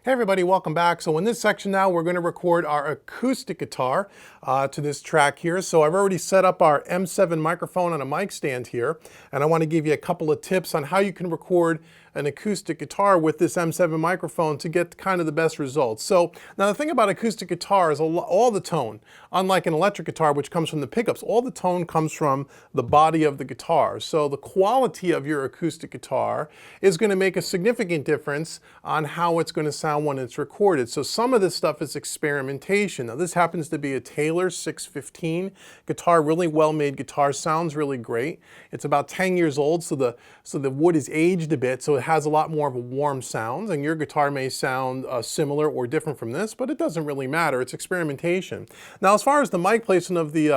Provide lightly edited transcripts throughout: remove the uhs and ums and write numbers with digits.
Hey everybody, welcome back. So in this section now, we're going to record our acoustic guitar to this track here. So I've already set up our M7 microphone on a mic stand here, and I want to give you a couple of tips on how you can record an acoustic guitar with this M7 microphone to get kind of the best results. So now the thing about acoustic guitar is all the tone, unlike an electric guitar which comes from the pickups, all the tone comes from the body of the guitar. So the quality of your acoustic guitar is going to make a significant difference on how it's going to sound when it's recorded. So some of this stuff is experimentation. Now this happens to be a Taylor 615 guitar, really well-made guitar, sounds really great. It's about 10 years old, so the wood is aged a bit, so it has a lot more of a warm sound, and your guitar may sound similar or different from this, but it doesn't really matter. It's experimentation. Now as far as the mic placement of the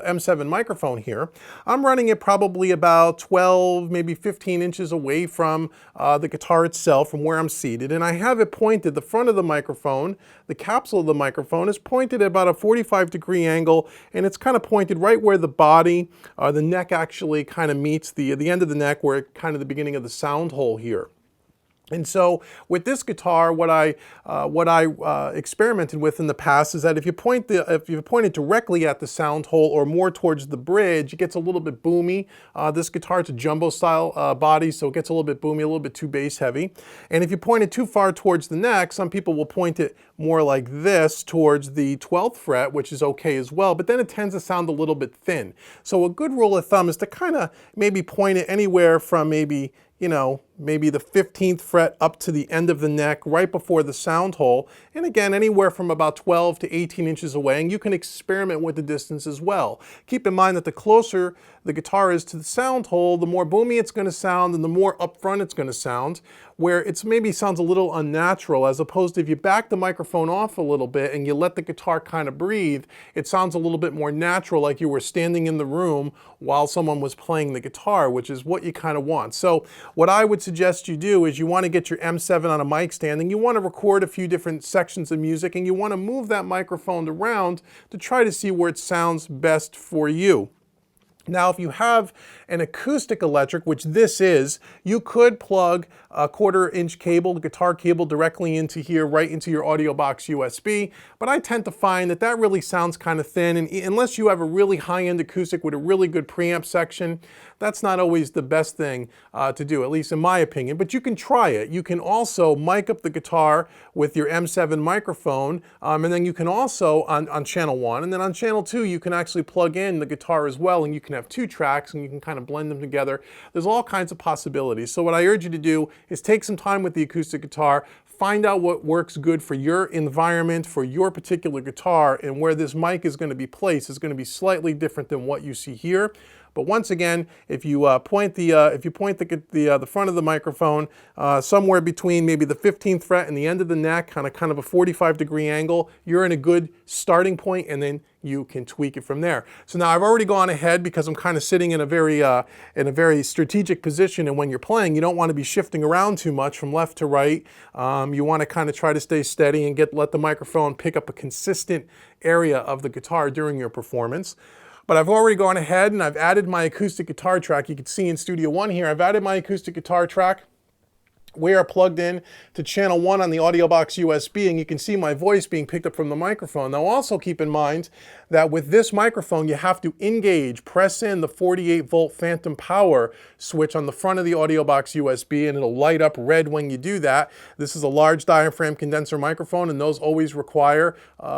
M7 microphone here, I'm running it probably about 12, maybe 15 inches away from the guitar itself, from where I'm seated, and I have it pointed, the front of the microphone, the capsule of the microphone is pointed at about a 45-degree angle, and it's kind of pointed right where the body, the neck actually kind of meets the end of the neck, where kind of the beginning of the sound hole here. And so with this guitar, what I experimented with in the past is that if you point it directly at the sound hole or more towards the bridge, it gets a little bit boomy. This guitar, it's a jumbo style body, so it gets a little bit boomy, a little bit too bass heavy. And if you point it too far towards the neck, some people will point it more like this towards the 12th fret, which is okay as well, but then it tends to sound a little bit thin. So a good rule of thumb is to kind of maybe point it anywhere from maybe the 15th fret up to the end of the neck, right before the sound hole. And again, anywhere from about 12 to 18 inches away, and you can experiment with the distance as well. Keep in mind that the closer the guitar is to the sound hole, the more boomy it's going to sound and the more upfront it's going to sound, where it maybe sounds a little unnatural, as opposed to if you back the microphone off a little bit and you let the guitar kind of breathe, it sounds a little bit more natural, like you were standing in the room while someone was playing the guitar, which is what you kind of want. So what I would suggest you do is you want to get your M7 on a mic stand, and you want to record a few different sections of music, and you want to move that microphone around to try to see where it sounds best for you. Now, if you have an acoustic electric, which this is, you could plug a 1/4-inch cable, guitar cable, directly into here, right into your audio box USB, but I tend to find that that really sounds kind of thin, and unless you have a really high-end acoustic with a really good preamp section, that's not always the best thing to do, at least in my opinion, but you can try it. You can also mic up the guitar with your M7 microphone, and then you can also, on channel 1, and then on channel 2, you can actually plug in the guitar as well, and you can have 2 tracks, and you can kind of blend them together. There's all kinds of possibilities. So what I urge you to do is take some time with the acoustic guitar, find out what works good for your environment, for your particular guitar, and where this mic is going to be placed is going to be slightly different than what you see here. But once again, if you point the front of the microphone somewhere between maybe the 15th fret and the end of the neck on a kind of a 45-degree angle, you're in a good starting point, and then you can tweak it from there. So now I've already gone ahead because I'm kind of sitting in a very strategic position, and when you're playing, you don't want to be shifting around too much from left to right. You want to kind of try to stay steady and let the microphone pick up a consistent area of the guitar during your performance. But I've already gone ahead and I've added my acoustic guitar track. You can see in Studio One here, I've added my acoustic guitar track. We are plugged in to channel 1 on the audio box USB, and you can see my voice being picked up from the microphone. Now also keep in mind that with this microphone, you have to press in the 48-volt phantom power switch on the front of the audio box USB, and it'll light up red when you do that. This is a large diaphragm condenser microphone, and those always require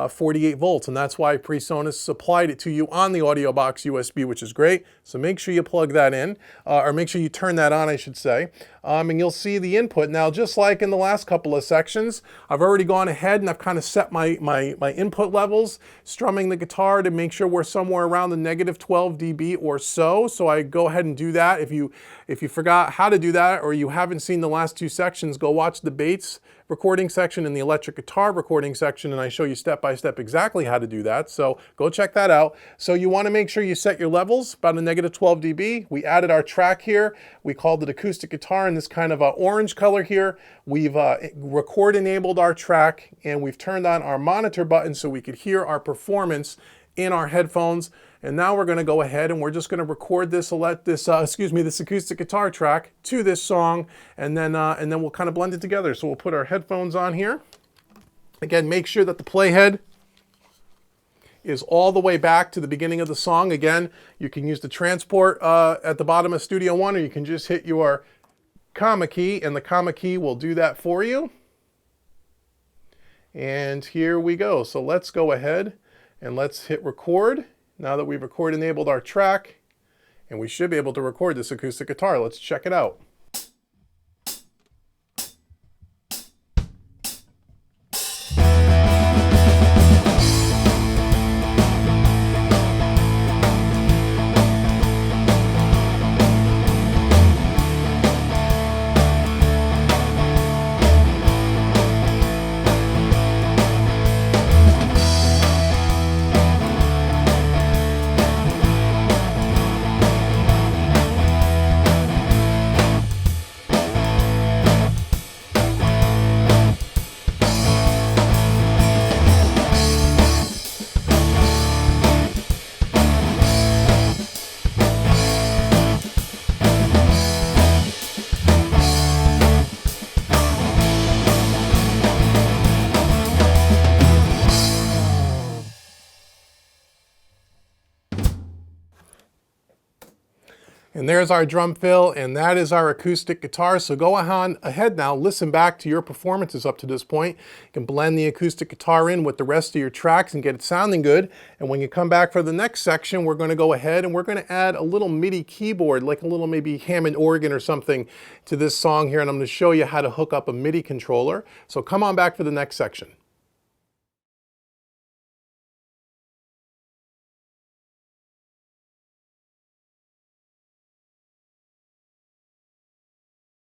48 volts, and that's why PreSonus supplied it to you on the audio box USB, which is great. So make sure you plug that in, or make sure you turn that on, I should say, and you'll see the input. Now, just like in the last couple of sections, I've already gone ahead and I've kind of set my input levels, strumming the guitar to make sure we're somewhere around the -12 dB or so. So I go ahead and do that. If you forgot how to do that, or you haven't seen the last 2 sections, go watch the Bates recording section and the electric guitar recording section, and I show you step by step exactly how to do that. So go check that out. So you want to make sure you set your levels about a -12 dB. We added our track here. We called it acoustic guitar in this kind of orange color here. We've record enabled our track, and we've turned on our monitor button so we could hear our performance in our headphones. And now we're going to go ahead and we're just going to record this this acoustic guitar track to this song, and then we'll kind of blend it together. So we'll put our headphones on here. Again, make sure that the playhead is all the way back to the beginning of the song. Again, you can use the transport at the bottom of Studio One, or you can just hit your comma key, and the comma key will do that for you. And here we go. So let's go ahead and let's hit record. Now that we've record enabled our track, and we should be able to record this acoustic guitar. Let's check it out. And there's our drum fill, and that is our acoustic guitar. So go ahead now, listen back to your performances up to this point. You can blend the acoustic guitar in with the rest of your tracks and get it sounding good. And when you come back for the next section, we're going to go ahead and we're going to add a little MIDI keyboard, like a little maybe Hammond organ or something to this song here. And I'm going to show you how to hook up a MIDI controller. So come on back for the next section.